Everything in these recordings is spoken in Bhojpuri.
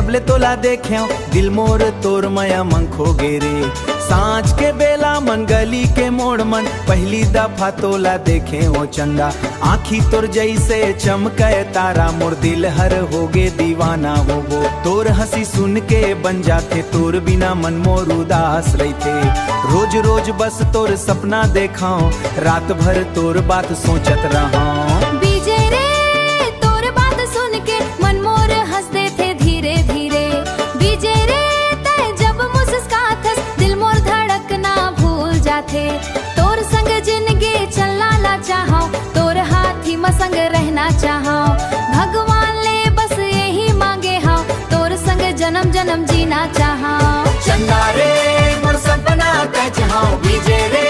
जबले तोला देखे दिल मोर तोर मया मंखो गेरे। सांझ के बेला मन गली के मोड़ मन पहली दफा तोला देखे ओ चंदा। आँखी तोर जैसे चमके तारा मोर दिल हर होगे दीवाना होगो। तोर हंसी सुन के बन जाते तोर बिना मन मोर उदास रहते। रोज रोज बस तोर सपना देखाओ रात भर तोर बात सोचत रहा। बीजे रे तोर बात सुन के मन मोर हंसते थे धीरे धीरे। बीजे रे तय जब मुस्कुरात दिल मोर धड़कना भूल जाते। तोर संग जिंदगी चलना ला चाहो तोर हाथी में संग रहना चाहो। भगवान ले बस यही मांगे हाँ तोर संग जन्म जन्म जीना चाहो। चंदा रे मोर सपना तय चाहो। बीजे रे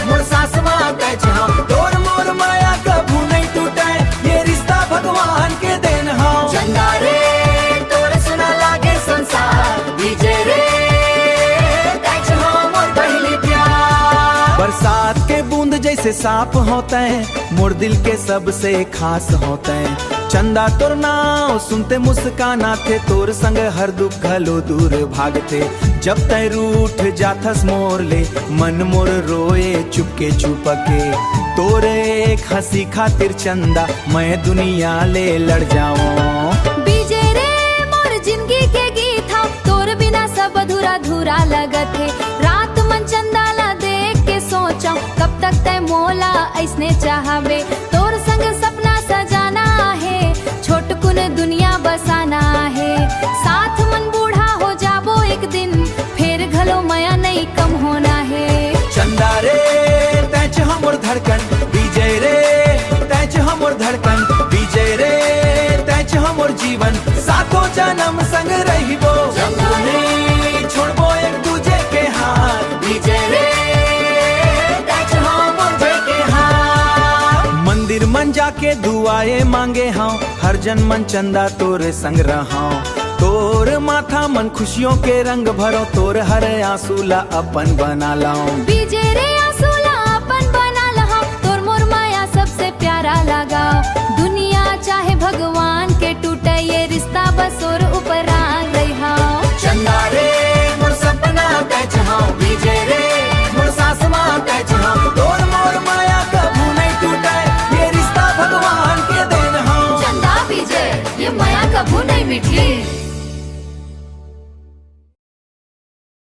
मोर सासवा तय चाहो। तोर मोर माया कभू नहीं टूटे ये रिश्ता भगवान के देन हो। चंदा रे तोर सुना लागे संसार। बीजे रे तय चाहो मोर पहली प्यार। बरसात के बूंद जैसे साफ होते हैं मोर दिल के सबसे खास होते हैं। चंदा तोर नाव सुनते मुस्काना थे तोर संग हर दुख घलो दूर भागते। जब तय रूठ जाथस मोर ले मन मोर रोए चुपके चुपके। तोर एक हंसी खातिर चंदा मैं दुनिया ले लड़ जाऊं। बीजे रे मोर जिंदगी के गीत था तोर बिना सब अधूरा अधूरा लगत है। रात मन चंदा ला देख के सोचा कब तक तय मोला ऐसने चाहबे। तोर संग सपना सजाना है छोटकुन दुनिया बसाना है। साथ मन बूढ़ा हो जाबो एक दिन फिर घलो माया नहीं कम होना है। चंदा रे तय चाहो मोर धड़कन। बीजे रे तय चाहो मोर धड़कन। बीजे रे तय चाहो मोर जीवन सातों जन्म संग रहिबो। जब नहीं छोड़बो एक दूजे के हाथ। बीजे रे तय चाहो मोर भई के हाथ। मंदिर मन जाके दुआए मांगे हाँ हर जन मन चंदा तोरे संग रहा। तोर माथा मन खुशियों के रंग भरो तोर हर आंसू ला अपन बना लाओ। बीजे रे आंसू ला अपन बना लहा तोर मोर माया सबसे प्यारा लगा। दुनिया चाहे भगवान के टूटे ये रिश्ता बस और ऊपर